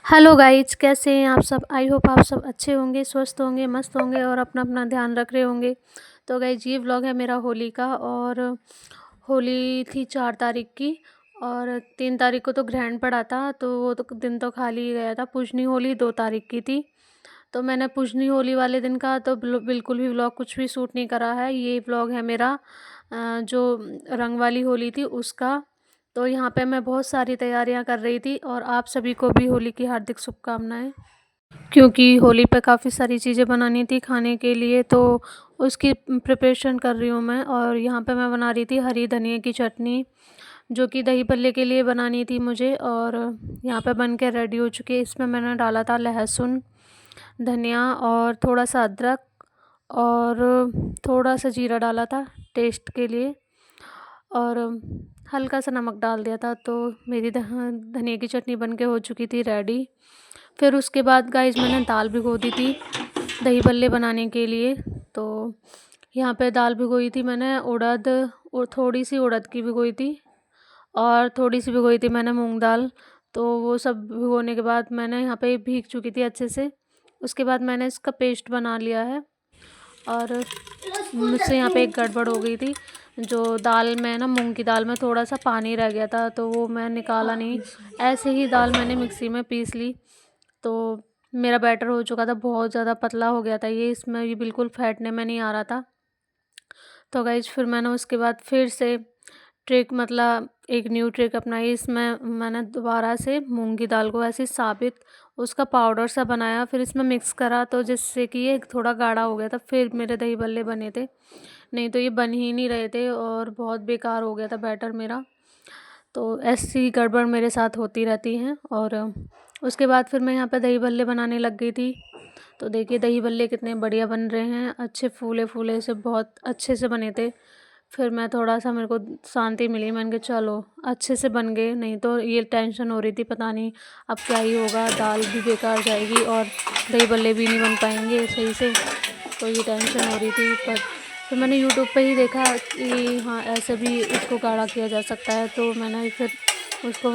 Hello guys, कैसे हैं आप सब। आई होप आप सब अच्छे होंगे, स्वस्थ होंगे, मस्त होंगे और अपना अपना ध्यान रख रहे होंगे। तो गाइज ये व्लॉग है मेरा होली का। और होली थी 4 तारीख की और 3 तारीख को तो ग्रहण पड़ा था, तो वो तो दिन तो खाली ही गया था। पूजनी होली 2 तारीख की थी। तो मैंने पूजनी होली वाले दिन का तो बिल्कुल भी व्लॉग कुछ भी शूट नहीं करा है। ये व्लॉग है मेरा जो रंग वाली होली थी उसका। तो यहाँ पे मैं बहुत सारी तैयारियां कर रही थी और आप सभी को भी होली की हार्दिक शुभकामनाएं। क्योंकि होली पे काफ़ी सारी चीज़ें बनानी थी खाने के लिए, तो उसकी प्रिपरेशन कर रही हूँ मैं। और यहाँ पे मैं बना रही थी हरी धनिया की चटनी, जो कि दही भल्ले के लिए बनानी थी मुझे। और यहाँ पे बन के रेडी हो चुकी है। इसमें मैंने डाला था लहसुन, धनिया और थोड़ा सा अदरक और थोड़ा सा जीरा डाला था टेस्ट के लिए, और हल्का सा नमक डाल दिया था। तो मेरी धनिया की चटनी बन के हो चुकी थी रेडी। फिर उसके बाद गाइस मैंने दाल भिगो दी थी दही भल्ले बनाने के लिए। तो यहाँ पे दाल भिगोई थी मैंने उड़द, और थोड़ी सी उड़द की भिगोई थी और थोड़ी सी भिगोई थी मैंने मूंग दाल। तो वो सब भिगोने के बाद मैंने यहाँ पे भीग चुकी थी अच्छे से। उसके बाद मैंने इसका पेस्ट बना लिया है। और मुझसे यहाँ पे एक गड़बड़ हो गई थी, जो दाल में ना मूंग की दाल में थोड़ा सा पानी रह गया था, तो वो मैं निकाला नहीं। ऐसे ही दाल मैंने मिक्सी में पीस ली। तो मेरा बैटर हो चुका था, बहुत ज़्यादा पतला हो गया था ये, इसमें ये बिल्कुल फैटने में नहीं आ रहा था। तो गाइज फिर मैंने उसके बाद फिर से ट्रिक, मतलब एक न्यू ट्रिक अपनाई। इसमें मैंने दोबारा से मूंग की दाल को ऐसे साबित उसका पाउडर सा बनाया, फिर इसमें मिक्स करा, तो जिससे कि ये थोड़ा गाढ़ा हो गया था। फिर मेरे दही भल्ले बने थे, नहीं तो ये बन ही नहीं रहे थे और बहुत बेकार हो गया था बैटर मेरा। तो ऐसी गड़बड़ मेरे साथ होती रहती हैं। और उसके बाद फिर मैं यहाँ पे दही भल्ले बनाने लग गई थी। तो देखिए दही भल्ले कितने बढ़िया बन रहे हैं, अच्छे फूले फूले से बहुत अच्छे से बने थे। फिर मैं थोड़ा सा, मेरे को शांति मिली, मैंने कहा चलो अच्छे से बन गए। नहीं तो ये टेंशन हो रही थी, पता नहीं अब क्या ही होगा, दाल भी बेकार जाएगी और दही भल्ले भी नहीं बन पाएंगे सही से। तो ये टेंशन हो रही थी। पर फिर मैंने यूट्यूब पे ही देखा कि हाँ ऐसे भी इसको गाढ़ा किया जा सकता है। तो मैंने फिर उसको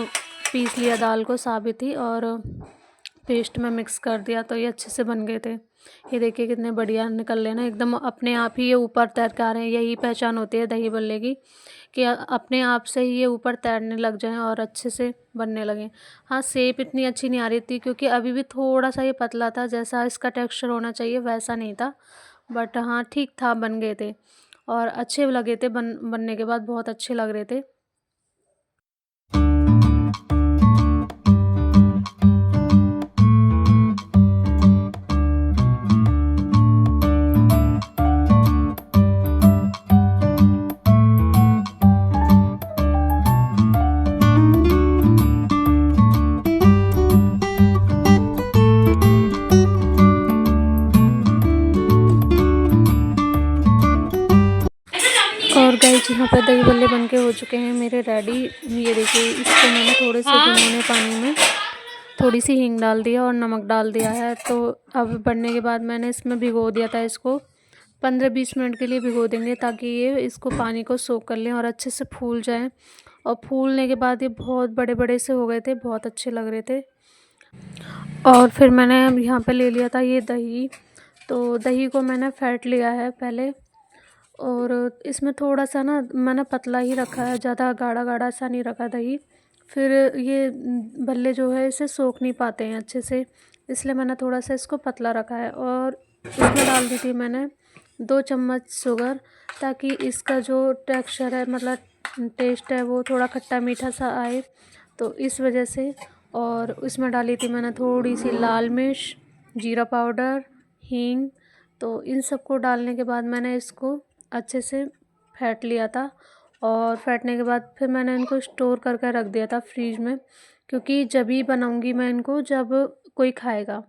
पीस लिया दाल को साबित ही, और पेस्ट में मिक्स कर दिया, तो ये अच्छे से बन गए थे। ये देखिए कितने बढ़िया निकल रहे ना, एकदम अपने आप ही ये ऊपर तैर के आ रहे हैं। यही पहचान होती है दही भल्ले की, कि अपने आप से ही ये ऊपर तैरने लग जाएं और अच्छे से बनने लगें। हाँ, शेप इतनी अच्छी नहीं आ रही थी क्योंकि अभी भी थोड़ा सा ये पतला था, जैसा इसका टेक्सचर होना चाहिए वैसा नहीं था। बट हाँ ठीक था, बन गए थे और अच्छे लगे थे। बनने के बाद बहुत अच्छे लग रहे थे। और गाइस यहाँ पर दही भल्ले बन के हो चुके हैं मेरे रेडी। ये देखिए, इसको मैंने थोड़े से गुनगुने पानी में थोड़ी सी हींग डाल दिया और नमक डाल दिया है। तो अब बनने के बाद मैंने इसमें भिगो दिया था। इसको 15-20 मिनट के लिए भिगो देंगे, ताकि ये इसको पानी को सोख कर लें और अच्छे से फूल जाएं। और फूलने के बाद ये बहुत बड़े बड़े से हो गए थे, बहुत अच्छे लग रहे थे। और फिर मैंने अब यहाँ पे ले लिया था ये दही। तो दही को मैंने फेंट लिया है पहले, और इसमें थोड़ा सा ना मैंने पतला ही रखा है, ज़्यादा गाढ़ा गाढ़ा सा नहीं रखा दही। फिर ये भल्ले जो है इसे सोख नहीं पाते हैं अच्छे से, इसलिए मैंने थोड़ा सा इसको पतला रखा है। और इसमें डाल दी थी मैंने 2 चम्मच शुगर, ताकि इसका जो टेक्सचर है, मतलब टेस्ट है, वो थोड़ा खट्टा मीठा सा आए, तो इस वजह से। और इसमें डाली थी मैंने थोड़ी सी लाल मिर्च, जीरा पाउडर, हींग। तो इन सबको डालने के बाद मैंने इसको अच्छे से फेंट लिया था। और फेंटने के बाद फिर मैंने इनको स्टोर करके रख दिया था फ्रीज में, क्योंकि जब ही बनाऊंगी मैं इनको जब कोई खाएगा,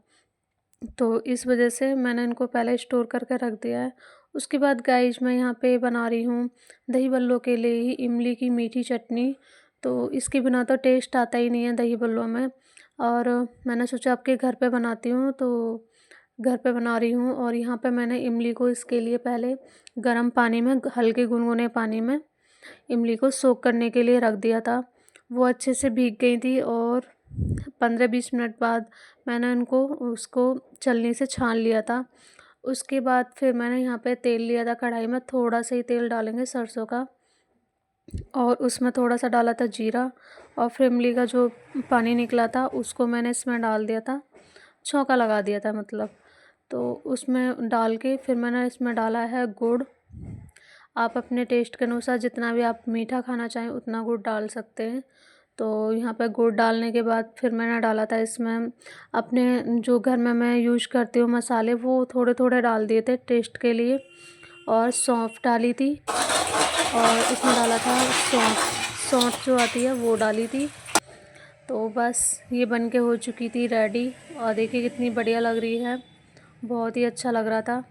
तो इस वजह से मैंने इनको पहले स्टोर करके रख दिया है। उसके बाद गाइस मैं यहाँ पे बना रही हूँ दही बल्लों के लिए ही इमली की मीठी चटनी। तो इसके बिना तो टेस्ट आता ही नहीं है दही बल्लों में। और मैंने सोचा आपके घर पे बनाती हूँ, तो घर पे बना रही हूँ। और यहाँ पे मैंने इमली को इसके लिए पहले गर्म पानी में, हल्के गुनगुने पानी में इमली को सोक करने के लिए रख दिया था। वो अच्छे से भीग गई थी और 15-20 मिनट बाद मैंने उसको छलनी से छान लिया था। उसके बाद फिर मैंने यहाँ पे तेल लिया था कढ़ाई में, थोड़ा सा ही तेल डालेंगे सरसों का, और उसमें थोड़ा सा डाला था जीरा, और फिर इमली का जो पानी निकला था उसको मैंने इसमें डाल दिया था, छौंका लगा दिया था मतलब। तो उसमें डाल के फिर मैंने इसमें डाला है गुड़। आप अपने टेस्ट के अनुसार जितना भी आप मीठा खाना चाहें उतना गुड़ डाल सकते हैं। तो यहाँ पे गुड़ डालने के बाद फिर मैंने डाला था इसमें अपने जो घर में मैं यूज़ करती हूँ मसाले, वो थोड़े थोड़े डाल दिए थे टेस्ट के लिए, और सौंफ डाली थी, और इसमें डाला था सौंफ। सौंफ जो आती है वो डाली थी। तो बस ये बन के हो चुकी थी रेडी, और देखिए कितनी बढ़िया लग रही है, बहुत ही अच्छा लग रहा था।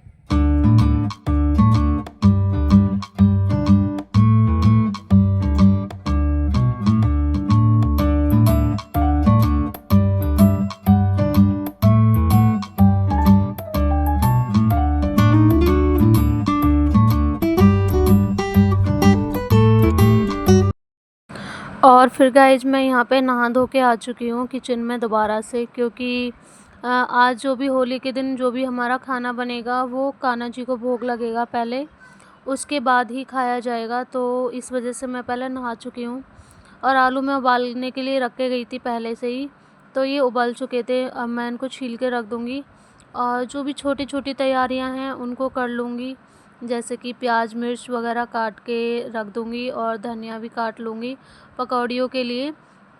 और फिर गाइज मैं यहाँ पे नहा धो के आ चुकी हूँ किचन में दोबारा से, क्योंकि आज जो भी होली के दिन जो भी हमारा खाना बनेगा वो कान्हा जी को भोग लगेगा पहले, उसके बाद ही खाया जाएगा। तो इस वजह से मैं पहले नहा चुकी हूँ, और आलू मैं उबालने के लिए रख के गई थी पहले से ही, तो ये उबल चुके थे। अब मैं इनको छील के रख दूँगी, और जो भी छोटी छोटी तैयारियां हैं उनको कर लूँगी, जैसे कि प्याज मिर्च वगैरह काट के रख दूँगी, और धनिया भी काट लूँगी पकौड़ियों के लिए।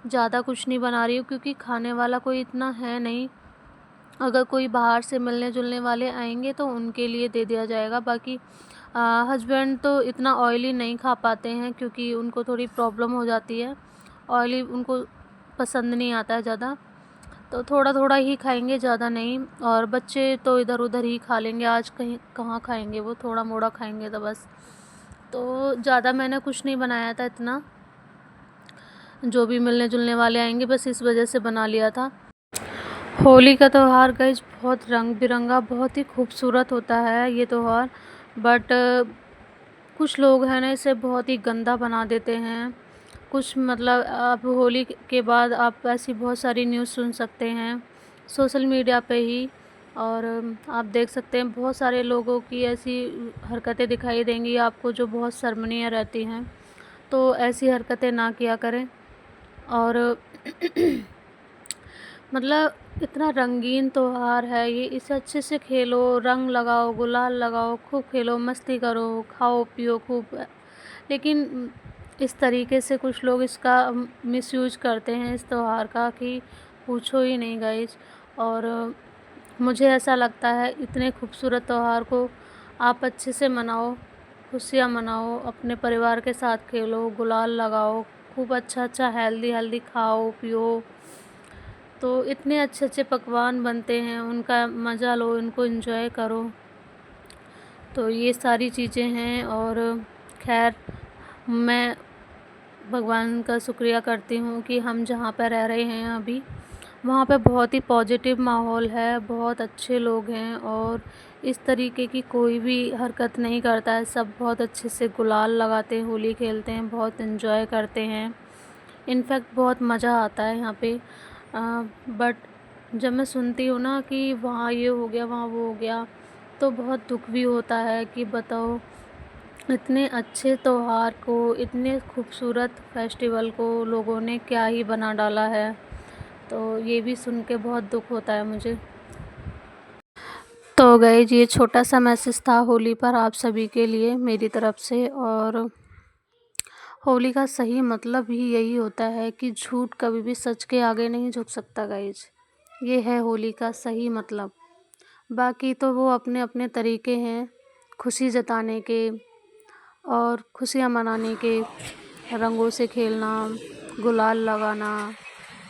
ज़्यादा कुछ नहीं बना रही हूँ क्योंकि खाने वाला कोई इतना है नहीं। अगर कोई बाहर से मिलने जुलने वाले आएंगे तो उनके लिए दे दिया जाएगा। बाकी हस्बैंड तो इतना ऑयली नहीं खा पाते हैं क्योंकि उनको थोड़ी प्रॉब्लम हो जाती है, ऑयली उनको पसंद नहीं आता है ज़्यादा, तो थोड़ा थोड़ा ही खाएंगे, ज़्यादा नहीं। और बच्चे तो इधर उधर ही खा लेंगे, आज कहीं कहाँ खाएंगे, वो थोड़ा मोड़ा खाएंगे तो बस। तो ज़्यादा मैंने कुछ नहीं बनाया था इतना, जो भी मिलने जुलने वाले आएंगे बस इस वजह से बना लिया था। होली का त्यौहार गाइस बहुत रंग बिरंगा, बहुत ही खूबसूरत होता है ये त्यौहार, बट कुछ लोग हैं ना इसे बहुत ही गंदा बना देते हैं। कुछ मतलब अब होली के बाद आप ऐसी बहुत सारी न्यूज़ सुन सकते हैं सोशल मीडिया पे ही, और आप देख सकते हैं बहुत सारे लोगों की ऐसी हरकतें दिखाई देंगी आपको जो बहुत शर्मनीय रहती हैं। तो ऐसी हरकतें ना किया करें। और मतलब इतना रंगीन त्योहार है ये, इसे अच्छे से खेलो, रंग लगाओ, गुलाल लगाओ, खूब खेलो, मस्ती करो, खाओ पियो खूब। लेकिन इस तरीके से कुछ लोग इसका मिसयूज करते हैं इस त्योहार का कि पूछो ही नहीं गाइज। और मुझे ऐसा लगता है इतने खूबसूरत त्यौहार को आप अच्छे से मनाओ, खुशियाँ मनाओ, अपने परिवार के साथ खेलो, गुलाल लगाओ, खूब अच्छा अच्छा हेल्दी हेल्दी खाओ पियो। तो इतने अच्छे अच्छे पकवान बनते हैं, उनका मज़ा लो, इनको एंजॉय करो। तो ये सारी चीज़ें हैं। और खैर मैं भगवान का शुक्रिया करती हूँ कि हम जहाँ पर रह रहे हैं अभी, वहाँ पे बहुत ही पॉजिटिव माहौल है, बहुत अच्छे लोग हैं, और इस तरीके की कोई भी हरकत नहीं करता है। सब बहुत अच्छे से गुलाल लगाते हैं, होली खेलते हैं, बहुत एंजॉय करते हैं। इनफैक्ट बहुत मज़ा आता है यहाँ पे। बट जब मैं सुनती हूँ ना कि वहाँ ये हो गया, वहाँ वो हो गया, तो बहुत दुख भी होता है कि बताओ इतने अच्छे त्यौहार को, इतने खूबसूरत फेस्टिवल को लोगों ने क्या ही बना डाला है। तो ये भी सुन के बहुत दुख होता है मुझे। तो गाइस ये छोटा सा मैसेज था होली पर आप सभी के लिए मेरी तरफ से। और होली का सही मतलब ही यही होता है कि झूठ कभी भी सच के आगे नहीं झुक सकता गाइज। ये है होली का सही मतलब। बाकी तो वो अपने अपने तरीके हैं खुशी जताने के और खुशियाँ मनाने के, रंगों से खेलना, गुलाल लगाना,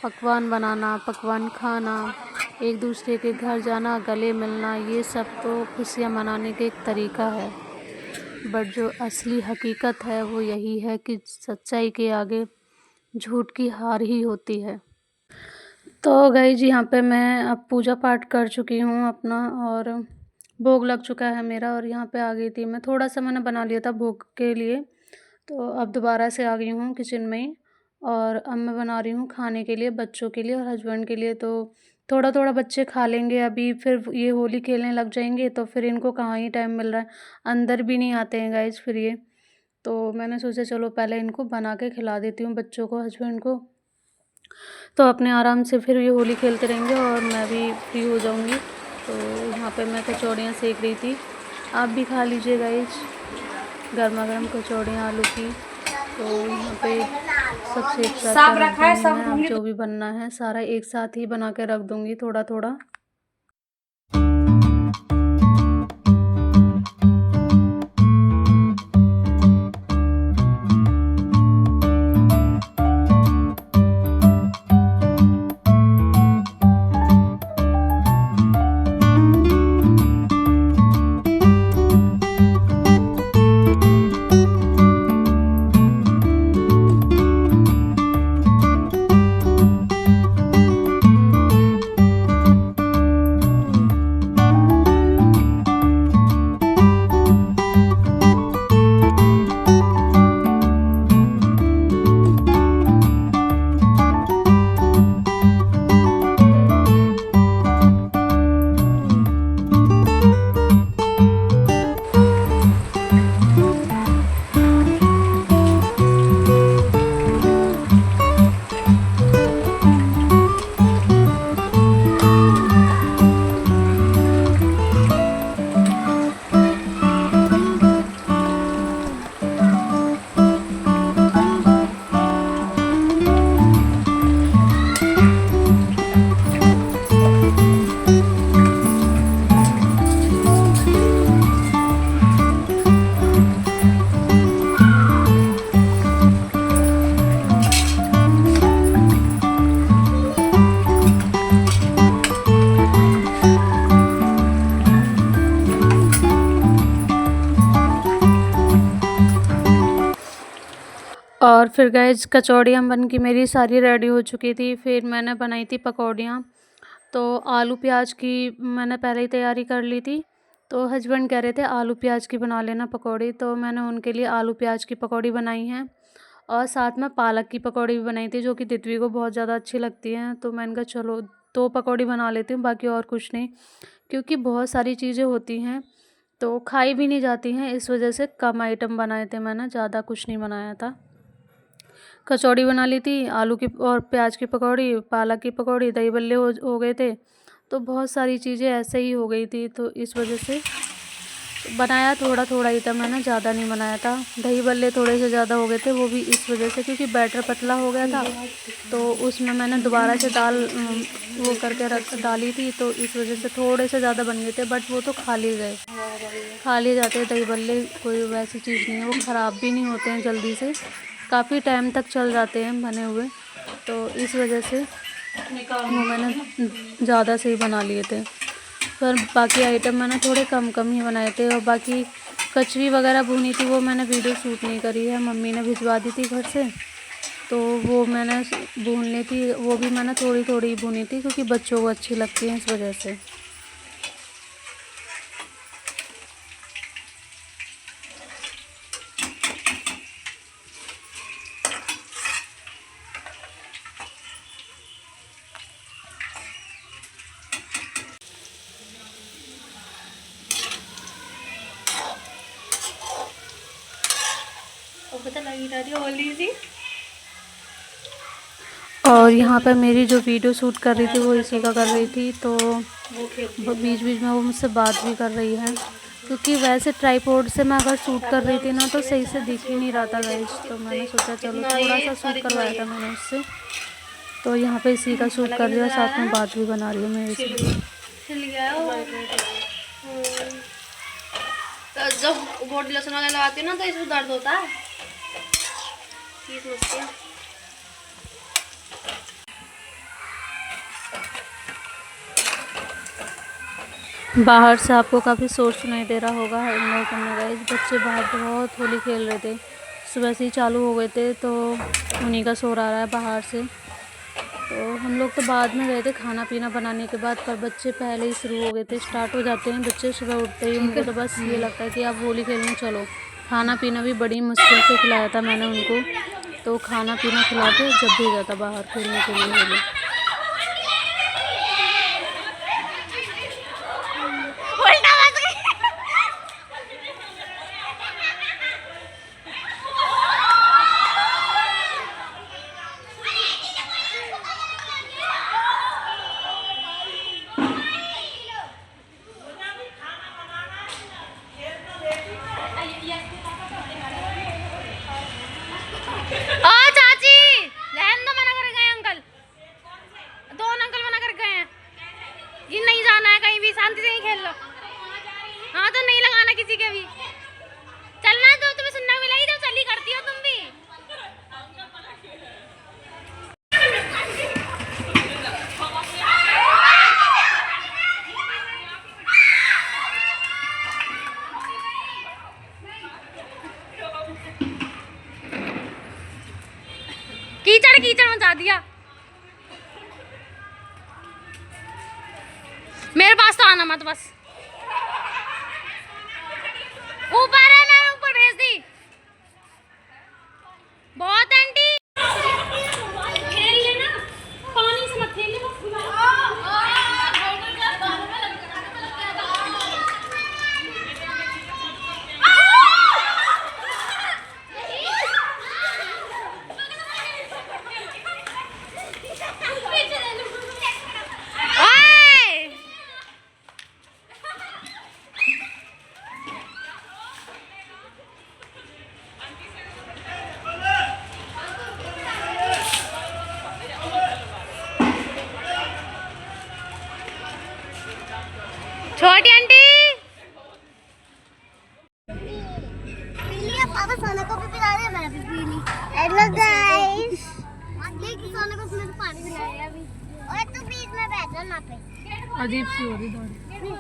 पकवान बनाना, पकवान खाना, एक दूसरे के घर जाना, गले मिलना, ये सब तो खुशियाँ मनाने के एक तरीका है। बट जो असली हकीकत है वो यही है कि सच्चाई के आगे झूठ की हार ही होती है। तो गाइस यहाँ पे मैं अब पूजा पाठ कर चुकी हूँ अपना, और भोग लग चुका है मेरा, और यहाँ पे आ गई थी मैं, थोड़ा सा मैंने बना लिया था भोग के लिए, तो अब दोबारा से आ गई हूँ किचन में ही। और अब मैं बना रही हूँ खाने के लिए, बच्चों के लिए और हस्बैंड के लिए। तो थोड़ा-थोड़ा बच्चे खा लेंगे अभी, फिर ये होली खेलने लग जाएँगे तो फिर इनको कहाँ ही टाइम मिल रहा है, अंदर भी नहीं आते हैं गाइज़ फिर ये। तो मैंने सोचा चलो पहले इनको बना के खिला देती हूँ बच्चों को, हस्बैंड को, तो अपने आराम से फिर ये होली खेलते रहेंगे और मैं भी फ्री हो जाऊँगी। तो यहाँ पे मैं कचौड़ियाँ सेक रही थी, आप भी खा लीजिए गाइज़ गरमा-गरम कचौड़ियाँ आलू की। तो यहाँ पे सबसे एक साथ रख दूँगी मैं, अब जो भी बनना है सारा एक साथ ही बना के रख दूँगी थोड़ा-थोड़ा। और फिर गाइस कचौड़ियाँ बन के मेरी सारी रेडी हो चुकी थी। फिर मैंने बनाई थी पकौड़ियाँ। तो आलू प्याज की मैंने पहले ही तैयारी कर ली थी। तो हस्बैंड कह रहे थे आलू प्याज की बना लेना पकौड़ी, तो मैंने उनके लिए आलू प्याज की पकौड़ी बनाई हैं और साथ में पालक की पकौड़ी भी बनाई थी, जो कि तितवी को बहुत ज़्यादा अच्छी लगती हैं। तो मैंने कहा चलो 2 पकौड़ी बना लेती हूँ, बाकी और कुछ नहीं, क्योंकि बहुत सारी चीज़ें होती हैं तो खाई भी नहीं जाती हैं, इस वजह से कम आइटम बनाए थे मैंने, ज़्यादा कुछ नहीं बनाया था। कचौड़ी बना ली थी आलू की और प्याज की पकौड़ी, पालक की पकौड़ी, दही बल्ले हो गए थे। तो बहुत सारी चीज़ें ऐसे ही हो गई थी, तो इस वजह से बनाया थोड़ा-थोड़ा ही था मैंने, ज़्यादा नहीं बनाया था। दही बल्ले थोड़े से ज़्यादा हो गए थे, वो भी इस वजह से क्योंकि बैटर पतला हो गया था, तो उसमें मैंने दोबारा से दाल वो करके डाली थी, तो इस वजह से थोड़े से ज़्यादा बन गए थे, बट वो तो खा लिए गए। खा लिए जाते हैं दही बल्ले, कोई वैसी चीज़ नहीं है, वो ख़राब भी नहीं होते हैं जल्दी से, काफ़ी टाइम तक चल जाते हैं बने हुए। तो इस वजह से वो मैंने ज़्यादा से ही बना लिए थे। पर बाकी आइटम मैंने थोड़े कम ही बनाए थे। और बाकी कचरी वगैरह भुनी थी, वो मैंने वीडियो शूट नहीं करी है, मम्मी ने भिजवा दी थी घर से, तो वो मैंने भून ली थी, वो भी मैंने थोड़ी ही भुनी थी क्योंकि बच्चों को अच्छी लगती है, इस वजह से। पता लगी रही होली सी। और यहाँ पे मेरी जो वीडियो शूट कर रही थी वो इसी का कर रही थी, तो बीच बीच में वो मुझसे बात भी कर रही है, क्योंकि वैसे ट्राईपोड से मैं अगर शूट कर रही थी ना तो सही से दिख ही नहीं रहा था गाइस, तो मैंने सोचा चलो थोड़ा सा शूट करवाया था मैंने उससे, तो यहाँ पे इसी का शूट कर लिया, साथ में बात भी बना रही है मेरे से। तो जब बॉडी लोशन वगैरह लगाती है ना तो इसमें दर्द होता है, ये समझती है। बाहर से आपको काफ़ी शोर सुनाई दे रहा होगा, इन लोगों में गाइस बच्चे बाहर बहुत होली खेल रहे थे, सुबह से ही चालू हो गए थे, तो उन्हीं का शोर आ रहा है बाहर से। तो हम लोग तो बाद में गए थे खाना पीना बनाने के बाद, पर बच्चे पहले ही शुरू हो गए थे, स्टार्ट हो जाते हैं बच्चे सुबह उठते ही, उनको तो बस ये लगता है कि आप होली खेलने चलो। खाना पीना भी बड़ी मुश्किल से खिलाया था मैंने उनको, तो खाना पीना खिला के जब भेजा था बाहर खेलने के लिए होली। ओ चाची, रहने दो, मना कर गए अंकल। दोनों अंकल मना कर गए हैं, ये नहीं जाना है कहीं भी, शांति से ही खेल लो। हाँ तो नहीं लगाना किसी के भी, चलना है तो तुम्हें सुनना मिलेगी जब चली करती हो तुम भी। कीचड़ कीचड़ मचा दिया। मेरे पास तो आना मत बस। ऊपर है, मैं ऊपर भेज दी। बहुत आंटी खेल लेना, पानी से मत खेल लेना। छोटी आंटी पापा सोने को भी पिला रहे हैं, मैं भी पी ली। हेलो गाइस, देखिए सोने को उसने तो पानी पिला रहा है अभी। और तू बीच में बैठ जा ना पे। अजीब सी हो रही दाढ़ी।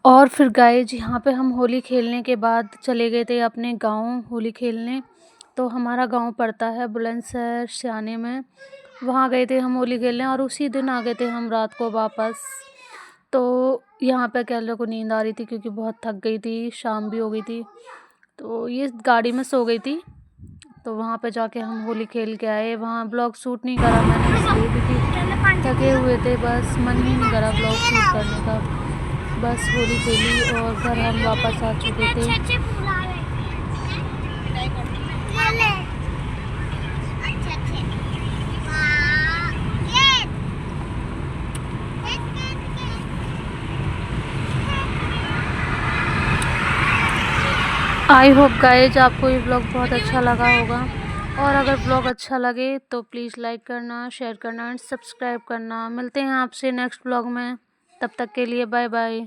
और फिर गाइज यहाँ पे हम होली खेलने के बाद चले गए थे अपने गांव होली खेलने। तो हमारा गांव पड़ता है बुलंदशहर सियाने में, वहाँ गए थे हम होली खेलने और उसी दिन आ गए थे हम रात को वापस। तो यहाँ पे कैलो को नींद आ रही थी क्योंकि बहुत थक गई थी, शाम भी हो गई थी, तो ये गाड़ी में सो गई थी। तो वहाँ पे जाके हम होली खेल के आए। वहाँ ब्लॉग शूट नहीं करा मैंने इसलिए क्योंकि थके हुए थे, बस मन ही नहीं करा ब्लॉग शूट करने का। बस होली खेली और घर हम वापस आ चुके थे। आई होप गाइज आपको ये ब्लॉग बहुत अच्छा लगा होगा, और अगर ब्लॉग अच्छा लगे तो प्लीज़ लाइक करना, शेयर करना एंड सब्सक्राइब करना। मिलते हैं आपसे नेक्स्ट ब्लॉग में, तब तक के लिए बाय बाय।